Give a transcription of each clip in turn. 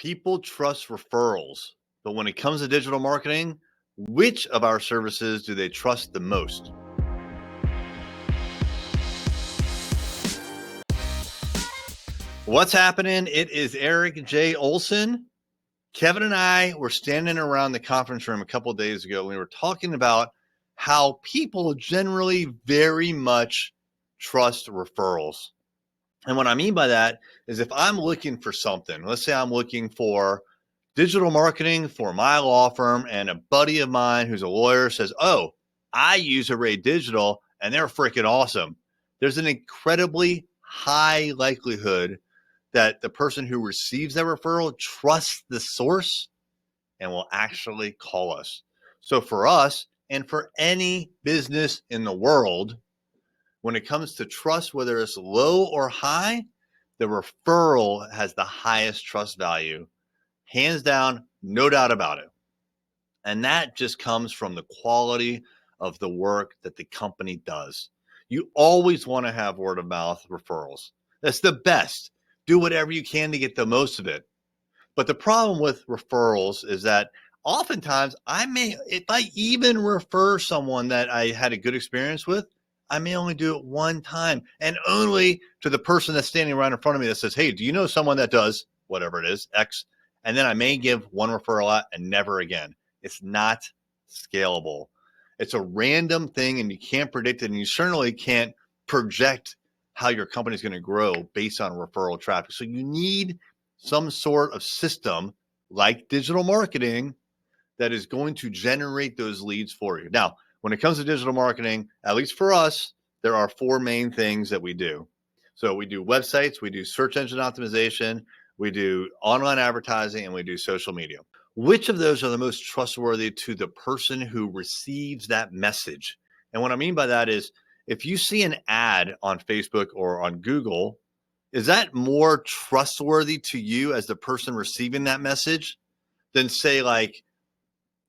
People trust referrals, but when it comes to digital marketing, which of our services do they trust the most? What's happening? It is Erik J. Olson. Kevin and I were standing around the conference room a couple of days ago. And we were talking about how people generally very much trust referrals. And what I mean by that is if I'm looking for something, let's say I'm looking for digital marketing for my law firm, and a buddy of mine who's a lawyer says, "Oh, I use Array Digital and they're freaking awesome." There's an incredibly high likelihood that the person who receives that referral trusts the source and will actually call us. So for us, and for any business in the world, when it comes to trust, whether it's low or high, the referral has the highest trust value. Hands down, no doubt about it. And that just comes from the quality of the work that the company does. You always want to have word of mouth referrals. That's the best. Do whatever you can to get the most of it. But the problem with referrals is that oftentimes if I even refer someone that I had a good experience with, I may only do it one time, and only to the person that's standing right in front of me that says, "Hey, do you know someone that does whatever it is, X?" And then I may give one referral out and never again. It's not scalable. It's a random thing and you can't predict it. And you certainly can't project how your company is going to grow based on referral traffic. So you need some sort of system like digital marketing that is going to generate those leads for you. Now, when it comes to digital marketing, at least for us, there are four main things that we do. So we do websites, we do search engine optimization, we do online advertising, and we do social media. Which of those are the most trustworthy to the person who receives that message? And what I mean by that is if you see an ad on Facebook or on Google, is that more trustworthy to you as the person receiving that message than, say, like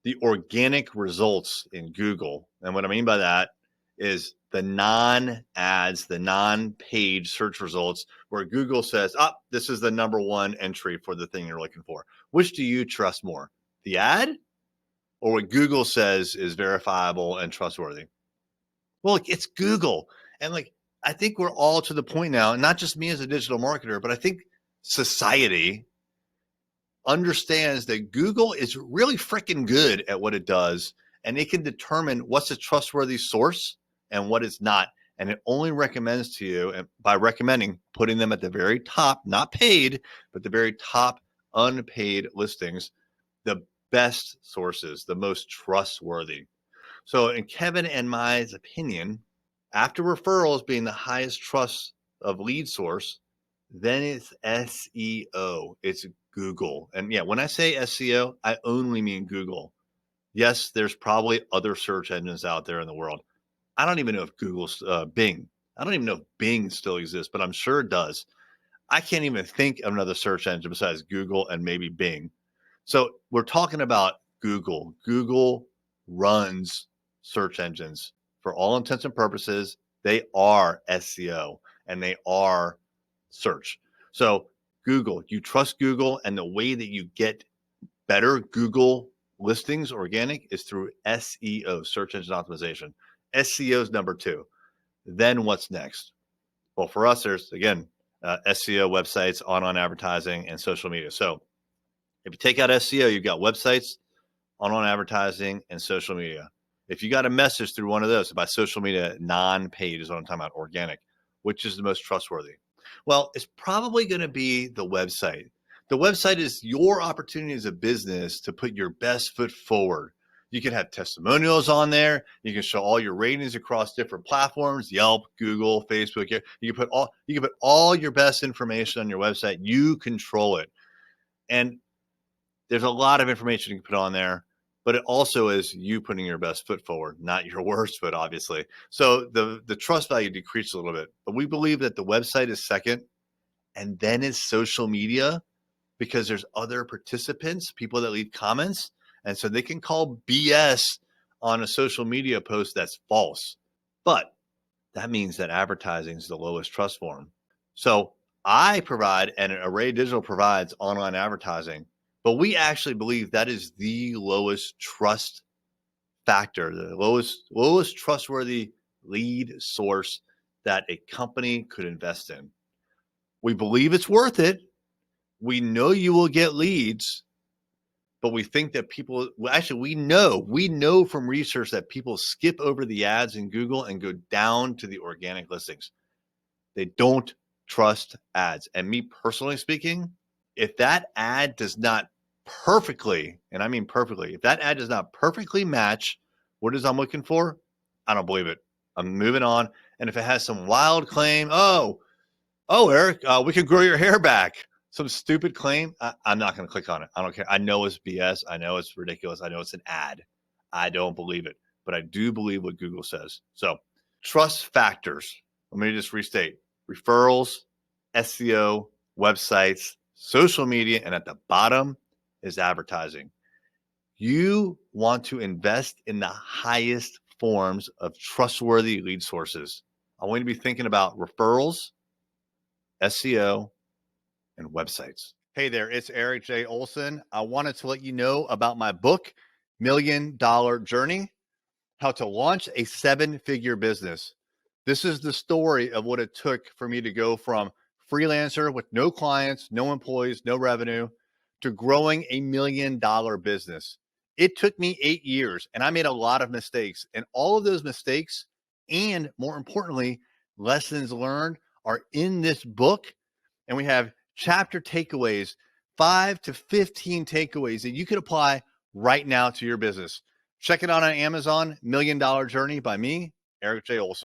the organic results in Google? And what I mean by that is the non-ads, the non-page search results where Google says, this is the number one entry for the thing you're looking for. Which do you trust more, the ad or what Google says is verifiable and trustworthy? Well, it's Google. And I think we're all to the point now, and not just me as a digital marketer, but I think society understands that Google is really freaking good at what it does, and it can determine what's a trustworthy source and what is not. And it only recommends to you, and by recommending, putting them at the very top, not paid, but the very top unpaid listings, the best sources, the most trustworthy. So in Kevin and my opinion, after referrals being the highest trust of lead source, then it's SEO. It's Google. And yeah, when I say SEO, I only mean Google. Yes, there's probably other search engines out there in the world. I don't even know if Google's Bing. I don't even know if Bing still exists, but I'm sure it does. I can't even think of another search engine besides Google and maybe Bing. So we're talking about Google. Google runs search engines. For all intents and purposes, they are SEO and they are search. So Google, you trust Google, and the way that you get better Google listings organic is through SEO, search engine optimization. SEO is number two. Then what's next? Well, for us, there's, again, SEO, websites, online advertising, and social media. So if you take out SEO, you've got websites, online advertising, and social media. If you got a message through one of those, by social media, non-paid is what I'm talking about, organic, which is the most trustworthy? Well, it's probably going to be the website. The website is your opportunity as a business to put your best foot forward. You can have testimonials on there. You can show all your ratings across different platforms, Yelp, Google, Facebook. You can put all your best information on your website. You control it. And there's a lot of information you can put on there, but it also is you putting your best foot forward, not your worst foot, obviously. So the trust value decreases a little bit, but we believe that the website is second, and then it's social media, because there's other participants, people that leave comments, and so they can call BS on a social media post that's false. But that means that advertising is the lowest trust form. So I provide and Array Digital provides online advertising, but we actually believe that is the lowest trust factor, the lowest trustworthy lead source that a company could invest in. We believe it's worth it. We know you will get leads, but we think that people, actually, we know from research that people skip over the ads in Google and go down to the organic listings. They don't trust ads. And me personally speaking, if that ad does not perfectly, and I mean perfectly, if that ad does not perfectly match what it is I'm looking for, I don't believe it. I'm moving on. And if it has some wild claim, oh, Erik, we can grow your hair back. Some stupid claim, I'm not going to click on it. I don't care. I know it's BS. I know it's ridiculous. I know it's an ad. I don't believe it, but I do believe what Google says. So trust factors. Let me just restate: referrals, SEO, websites, social media, and at the bottom is advertising. You want to invest in the highest forms of trustworthy lead sources. I want you to be thinking about referrals, SEO, and websites. Hey there, it's Erik J. Olson. I wanted to let you know about my book, $1 Million Journey: How to Launch a 7-Figure Business. This is the story of what it took for me to go from freelancer with no clients, no employees, no revenue, to growing a $1 million business. It took me 8 years, and I made a lot of mistakes. And all of those mistakes, and more importantly, lessons learned, are in this book. And we have chapter takeaways, 5 to 15 takeaways that you could apply right now to your business. Check it out on Amazon, $1 Million Journey by me, Erik J. Olson.